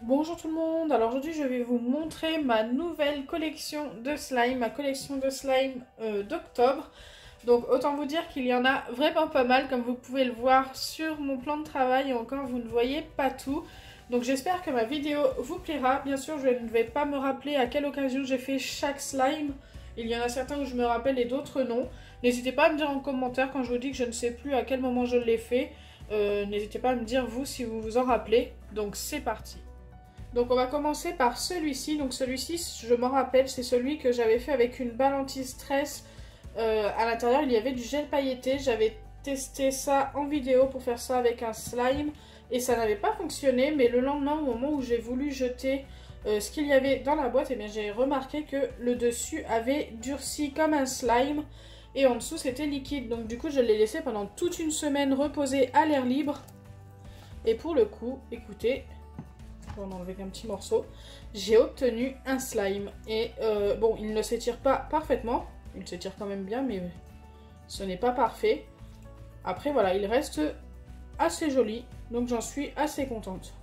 Bonjour tout le monde, alors aujourd'hui je vais vous montrer ma nouvelle collection de slime, ma collection de slime d'octobre. Donc autant vous dire qu'il y en a vraiment pas mal comme vous pouvez le voir sur mon plan de travail et encore vous ne voyez pas tout. Donc j'espère que ma vidéo vous plaira. Bien sûr je ne vais pas me rappeler à quelle occasion j'ai fait chaque slime. Il y en a certains où je me rappelle et d'autres non. N'hésitez pas à me dire en commentaire quand je vous dis que je ne sais plus à quel moment je l'ai fait. N'hésitez pas à me dire vous si vous vous en rappelez. Donc c'est parti. Donc on va commencer par celui-ci. Donc celui-ci, je m'en rappelle, c'est celui que j'avais fait avec une balle anti-stress. À l'intérieur, il y avait du gel pailleté. J'avais testé ça en vidéo pour faire ça avec un slime. Et ça n'avait pas fonctionné. Mais le lendemain, au moment où j'ai voulu jeter ce qu'il y avait dans la boîte, eh bien j'ai remarqué que le dessus avait durci comme un slime. Et en dessous, c'était liquide. Donc du coup, je l'ai laissé pendant toute une semaine reposer à l'air libre. Et pour le coup, écoutez... On va en enlever qu'un petit morceau. J'ai obtenu un slime. Et bon, il ne s'étire pas parfaitement. Il s'étire quand même bien, mais ce n'est pas parfait. Après, voilà, il reste assez joli. Donc j'en suis assez contente.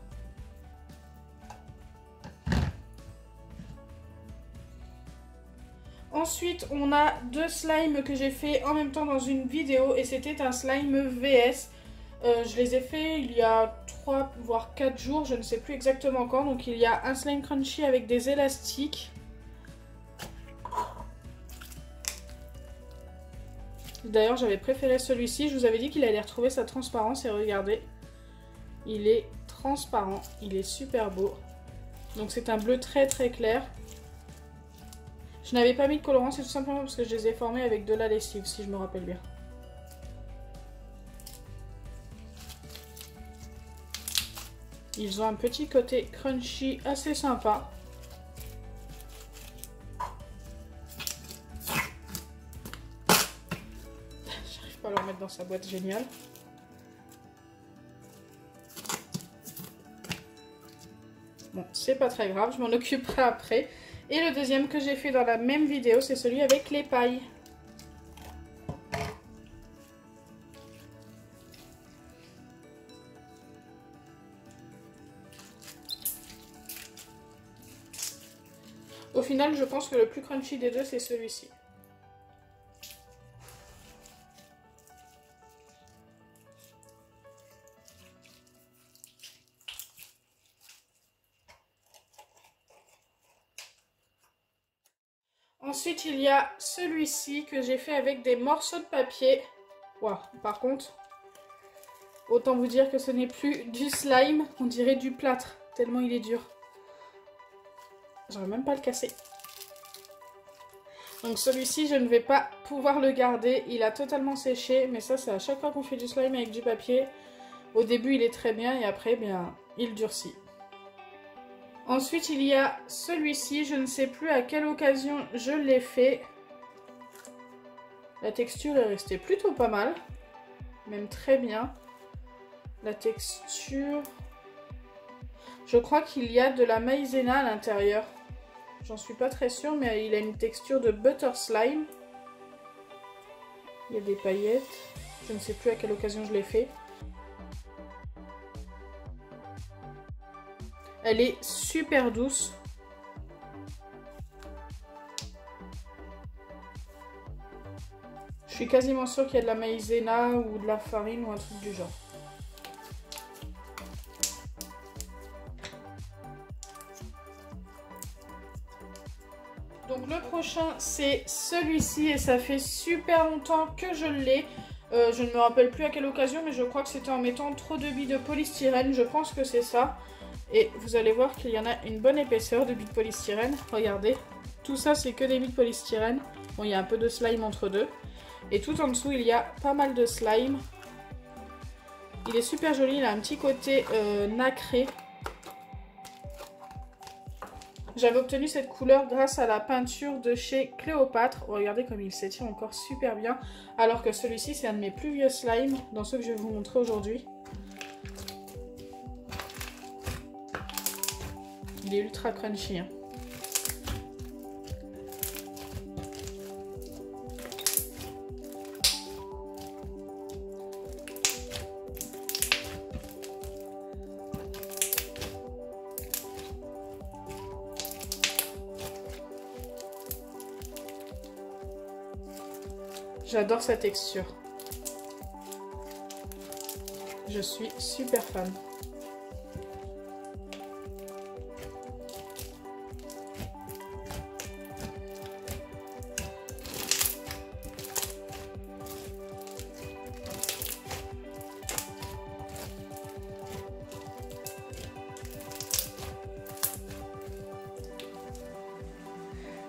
Ensuite, on a deux slimes que j'ai fait en même temps dans une vidéo. Et c'était un slime VS. Je les ai fait il y a 3 voire 4 jours, je ne sais plus exactement quand. Donc il y a un slime crunchy avec des élastiques. D'ailleurs j'avais préféré celui-ci, je vous avais dit qu'il allait retrouver sa transparence et regardez. Il est transparent, il est super beau. Donc c'est un bleu très très clair. Je n'avais pas mis de colorant, c'est tout simplement parce que je les ai formés avec de la lessive si je me rappelle bien. Ils ont un petit côté crunchy assez sympa. J'arrive pas à le remettre dans sa boîte, génial. Bon, c'est pas très grave, je m'en occuperai après. Et le deuxième que j'ai fait dans la même vidéo, c'est celui avec les pailles. Au final, je pense que le plus crunchy des deux, c'est celui-ci. Ensuite, il y a celui-ci que j'ai fait avec des morceaux de papier. Wow, par contre, autant vous dire que ce n'est plus du slime, on dirait du plâtre, tellement il est dur. J'aurais même pas le casser. Donc celui-ci, je ne vais pas pouvoir le garder. Il a totalement séché, mais ça, c'est à chaque fois qu'on fait du slime avec du papier. Au début, il est très bien et après, bien, il durcit. Ensuite, il y a celui-ci. Je ne sais plus à quelle occasion je l'ai fait. La texture est restée plutôt pas mal. Même très bien. La texture... Je crois qu'il y a de la maïzena à l'intérieur. J'en suis pas très sûre, mais il a une texture de butter slime. Il y a des paillettes. Je ne sais plus à quelle occasion je l'ai fait. Elle est super douce. Je suis quasiment sûre qu'il y a de la maïzena ou de la farine ou un truc du genre. Donc le prochain c'est celui-ci et ça fait super longtemps que je l'ai. Je ne me rappelle plus à quelle occasion mais je crois que c'était en mettant trop de billes de polystyrène, je pense que c'est ça. Et vous allez voir qu'il y en a une bonne épaisseur de billes de polystyrène, regardez. Tout ça c'est que des billes de polystyrène. Bon il y a un peu de slime entre deux. Et tout en dessous il y a pas mal de slime. Il est super joli, il a un petit côté nacré. J'avais obtenu cette couleur grâce à la peinture de chez Cléopâtre. Regardez comme il s'étire encore super bien. Alors que celui-ci, c'est un de mes plus vieux slimes dans ceux que je vais vous montrer aujourd'hui. Il est ultra crunchy. Hein. J'adore sa texture. Je suis super fan.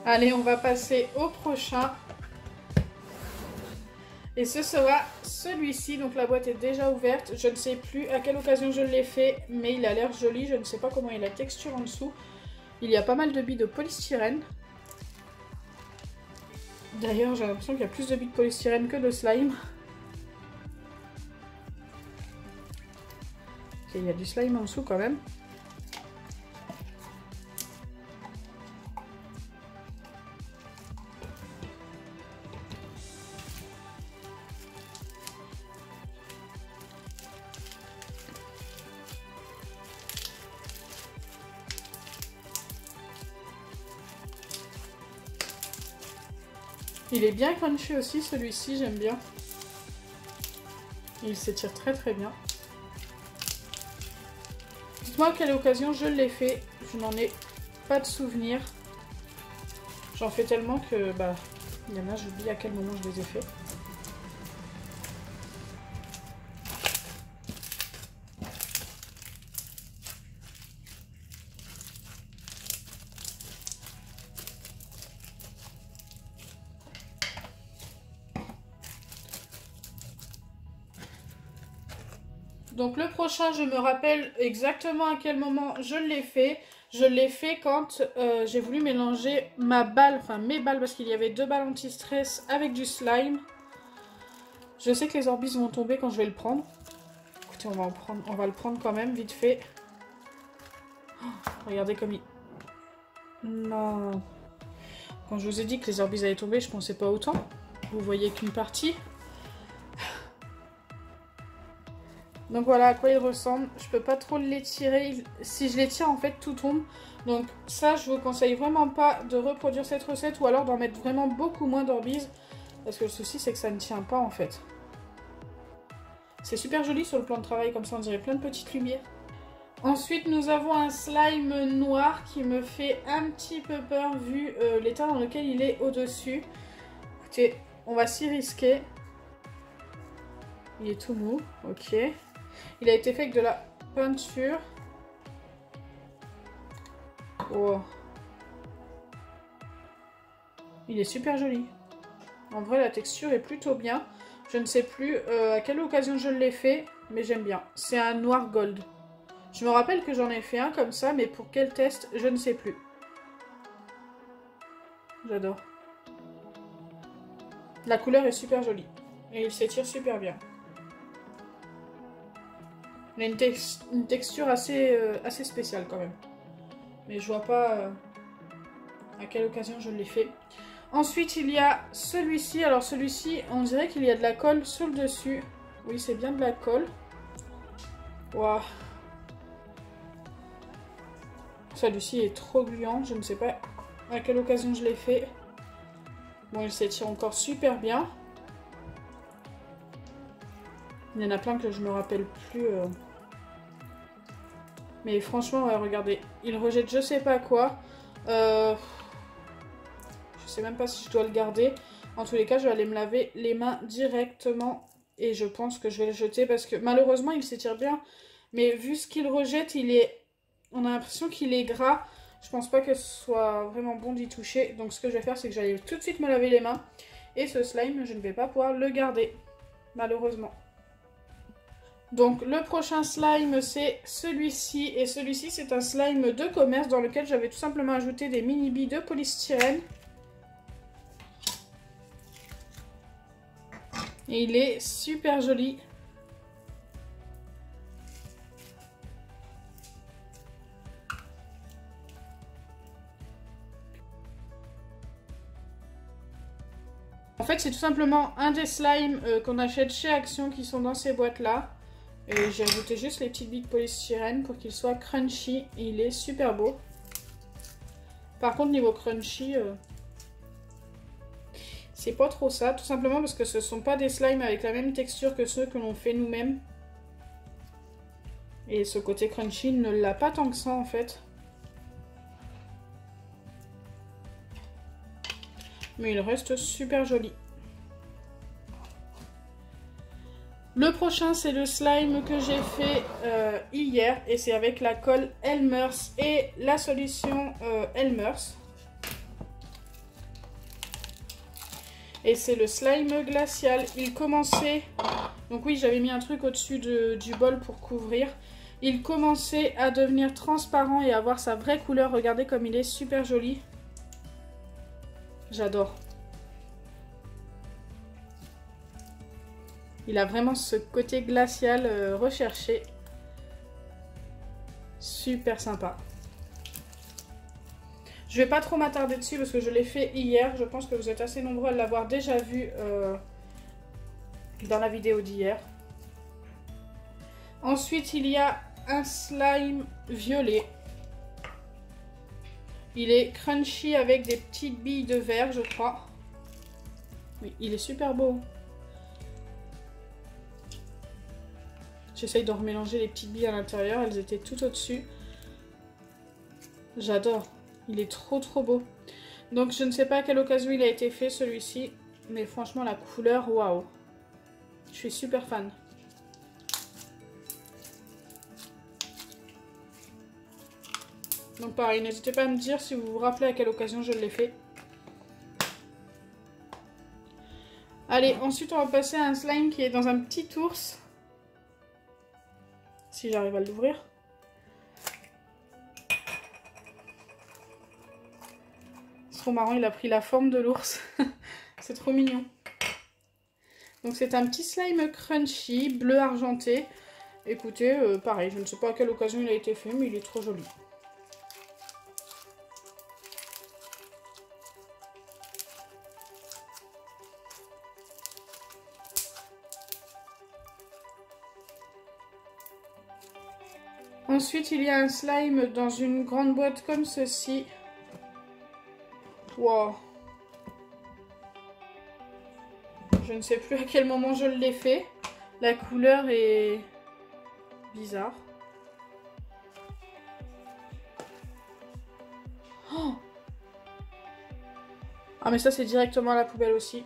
Allez, on va passer au prochain. Et ce sera celui-ci. Donc la boîte est déjà ouverte. Je ne sais plus à quelle occasion je l'ai fait, mais il a l'air joli. Je ne sais pas comment est la texture en dessous. Il y a pas mal de billes de polystyrène. D'ailleurs, j'ai l'impression qu'il y a plus de billes de polystyrène que de slime. Ok, il y a du slime en dessous quand même. Il est bien crunchy aussi, celui-ci, j'aime bien. Il s'étire très très bien. Dites-moi à quelle occasion je l'ai fait. Je n'en ai pas de souvenir. J'en fais tellement que, bah, il y en a, j'oublie à quel moment je les ai faits. Donc le prochain, je me rappelle exactement à quel moment je l'ai fait. Je l'ai fait quand j'ai voulu mélanger ma balle, enfin mes balles, parce qu'il y avait 2 balles anti-stress avec du slime. Je sais que les orbis vont tomber quand je vais le prendre. Écoutez, on va le prendre quand même, vite fait. Oh, regardez comme il... Non. Quand je vous ai dit que les orbis allaient tomber, je pensais pas autant. Vous voyez qu'une partie. Donc voilà à quoi il ressemble. Je peux pas trop l'étirer. Si je l'étire, en fait, tout tombe. Donc ça, je vous conseille vraiment pas de reproduire cette recette ou alors d'en mettre vraiment beaucoup moins d'orbis. Parce que le souci, c'est que ça ne tient pas, en fait. C'est super joli sur le plan de travail, comme ça, on dirait plein de petites lumières. Ensuite, nous avons un slime noir qui me fait un petit peu peur vu l'état dans lequel il est au-dessus. Écoutez, on va s'y risquer. Il est tout mou, ok. Il a été fait avec de la peinture. Oh. Il est super joli. En vrai, la texture est plutôt bien. Je ne sais plus à quelle occasion je l'ai fait, mais j'aime bien. C'est un noir gold. Je me rappelle que j'en ai fait un comme ça, mais pour quel test, je ne sais plus. J'adore. La couleur est super jolie. Et il s'étire super bien. Il a une texture assez spéciale quand même. Mais je vois pas à quelle occasion je l'ai fait. Ensuite, il y a celui-ci. Alors celui-ci, on dirait qu'il y a de la colle sur le dessus. Oui, c'est bien de la colle. Waouh. Celui-ci est trop gluant. Je ne sais pas à quelle occasion je l'ai fait. Bon, il s'étire encore super bien. Il y en a plein que je me rappelle plus. Mais franchement, ouais, regardez. Il rejette je sais pas quoi. Je sais même pas si je dois le garder. En tous les cas, je vais aller me laver les mains directement. Et je pense que je vais le jeter parce que malheureusement, il s'étire bien. Mais vu ce qu'il rejette, on a l'impression qu'il est gras. Je pense pas que ce soit vraiment bon d'y toucher. Donc ce que je vais faire, c'est que j'allais tout de suite me laver les mains. Et ce slime, je ne vais pas pouvoir le garder. Malheureusement. Donc le prochain slime, c'est celui-ci. Et celui-ci, c'est un slime de commerce dans lequel j'avais tout simplement ajouté des mini billes de polystyrène. Et il est super joli. En fait, c'est tout simplement un des slimes qu'on achète chez Action qui sont dans ces boîtes-là. Et j'ai ajouté juste les petites billes de polystyrène pour qu'il soit crunchy. Et il est super beau. Par contre, niveau crunchy, C'est pas trop ça, tout simplement parce que ce sont pas des slimes avec la même texture que ceux que l'on fait nous-mêmes. Et ce côté crunchy ne l'a pas tant que ça en fait. Mais il reste super joli. Le prochain, c'est le slime que j'ai fait hier. Et c'est avec la colle Elmer's et la solution Elmer's. Et c'est le slime glacial. Il commençait... Donc oui, j'avais mis un truc au-dessus du bol pour couvrir. Il commençait à devenir transparent et avoir sa vraie couleur. Regardez comme il est super joli. J'adore. Il a vraiment ce côté glacial recherché. Super sympa. Je vais pas trop m'attarder dessus parce que je l'ai fait hier. Je pense que vous êtes assez nombreux à l'avoir déjà vu dans la vidéo d'hier. Ensuite, il y a un slime violet. Il est crunchy avec des petites billes de verre, je crois. Oui, il est super beau. J'essaye de remélanger les petites billes à l'intérieur. Elles étaient tout au-dessus. J'adore. Il est trop beau. Donc je ne sais pas à quelle occasion il a été fait celui-ci. Mais franchement la couleur, waouh. Je suis super fan. Donc pareil, n'hésitez pas à me dire si vous vous rappelez à quelle occasion je l'ai fait. Allez, ensuite on va passer à un slime qui est dans un petit ours. Si j'arrive à l'ouvrir. C'est trop marrant, il a pris la forme de l'ours. C'est trop mignon. Donc c'est un petit slime crunchy, bleu argenté. Écoutez, pareil, je ne sais pas à quelle occasion il a été fait, mais il est trop joli. Ensuite, il y a un slime dans une grande boîte comme ceci. Wow. Je ne sais plus à quel moment je l'ai fait. La couleur est bizarre. Oh, ah mais ça c'est directement à la poubelle aussi.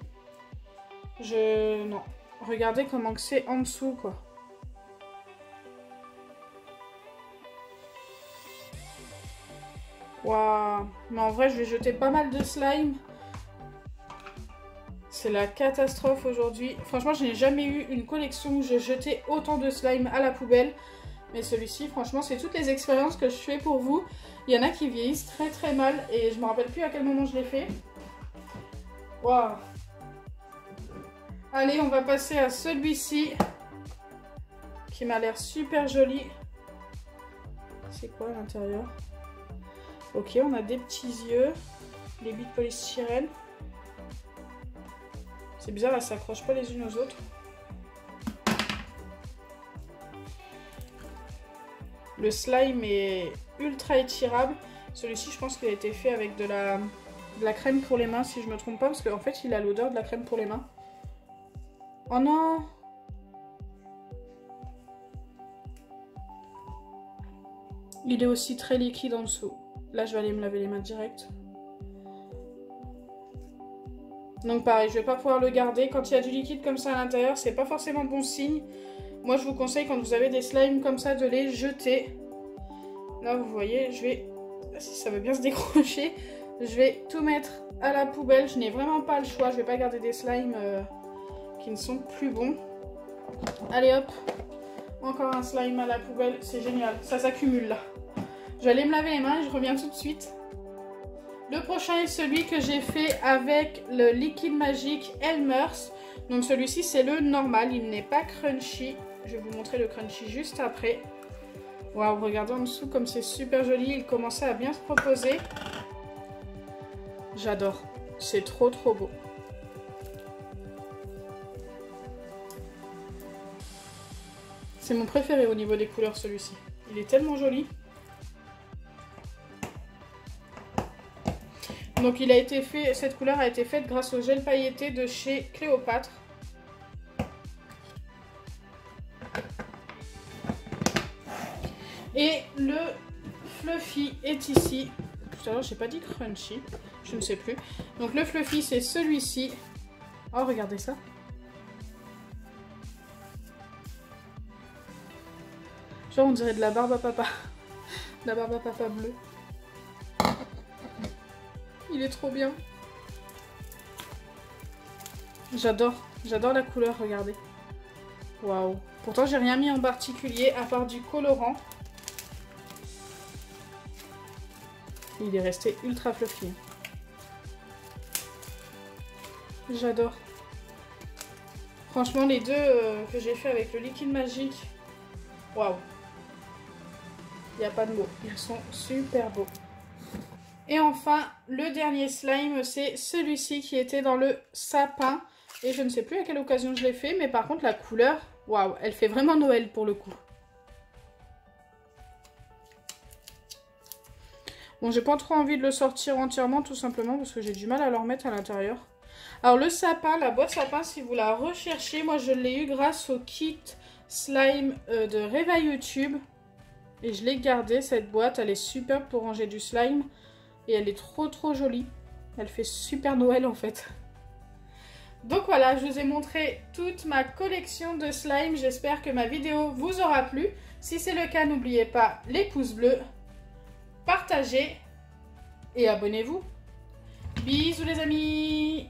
Non. Regardez comment que c'est en dessous quoi. Waouh. Mais en vrai je vais jeter pas mal de slime. C'est la catastrophe aujourd'hui. Franchement je n'ai jamais eu une collection où je jetais autant de slime à la poubelle. Mais celui-ci franchement c'est toutes les expériences que je fais pour vous. Il y en a qui vieillissent très mal et je me rappelle plus à quel moment je l'ai fait. Waouh. Allez, on va passer à celui-ci qui m'a l'air super joli. C'est quoi à l'intérieur? Ok, on a des petits yeux, des billes de polystyrène. C'est bizarre, elles s'accrochent pas les unes aux autres. Le slime est ultra étirable. Celui-ci, je pense qu'il a été fait avec de la crème pour les mains, si je me trompe pas, parce qu'en fait, il a l'odeur de la crème pour les mains. Oh non! Il est aussi très liquide en dessous. Là, je vais aller me laver les mains direct. Donc pareil, je vais pas pouvoir le garder. Quand il y a du liquide comme ça à l'intérieur, c'est pas forcément bon signe. Moi, je vous conseille, quand vous avez des slimes comme ça, de les jeter. Là, vous voyez, je vais... Si ça veut bien se décrocher, je vais tout mettre à la poubelle. Je n'ai vraiment pas le choix. Je vais pas garder des slimes qui ne sont plus bons. Allez hop, encore un slime à la poubelle. C'est génial, ça s'accumule là. Je vais aller me laver les mains et je reviens tout de suite. Le prochain est celui que j'ai fait avec le liquide magique Elmer's. Donc celui-ci c'est le normal, il n'est pas crunchy. Je vais vous montrer le crunchy juste après. Waouh, regardez en dessous comme c'est super joli, il commençait à bien se proposer. J'adore, c'est trop beau. C'est mon préféré au niveau des couleurs celui-ci. Il est tellement joli. Donc il a été fait, cette couleur a été faite grâce au gel pailleté de chez Cléopâtre. Et le fluffy est ici. Tout à l'heure j'ai pas dit crunchy, je ne sais plus. Donc le fluffy c'est celui-ci. Oh regardez ça. Genre on dirait de la barbe à papa. De la barbe à papa bleue. Il est trop bien. J'adore la couleur, regardez. Waouh. Pourtant j'ai rien mis en particulier à part du colorant. Il est resté ultra fluffy. J'adore. Franchement les deux que j'ai fait avec le liquide magique. Waouh. Il n'y a pas de mots. Ils sont super beaux. Et enfin, le dernier slime, c'est celui-ci qui était dans le sapin. Et je ne sais plus à quelle occasion je l'ai fait, mais par contre la couleur, waouh, elle fait vraiment Noël pour le coup. Bon, j'ai pas trop envie de le sortir entièrement, tout simplement, parce que j'ai du mal à le remettre à l'intérieur. Alors le sapin, la boîte sapin, si vous la recherchez, moi je l'ai eu grâce au kit slime de Reva YouTube. Et je l'ai gardée, cette boîte, elle est superbe pour ranger du slime. Et elle est trop jolie. Elle fait super Noël en fait. Donc voilà, je vous ai montré toute ma collection de slime. J'espère que ma vidéo vous aura plu. Si c'est le cas, n'oubliez pas les pouces bleus, partagez et abonnez-vous. Bisous les amis!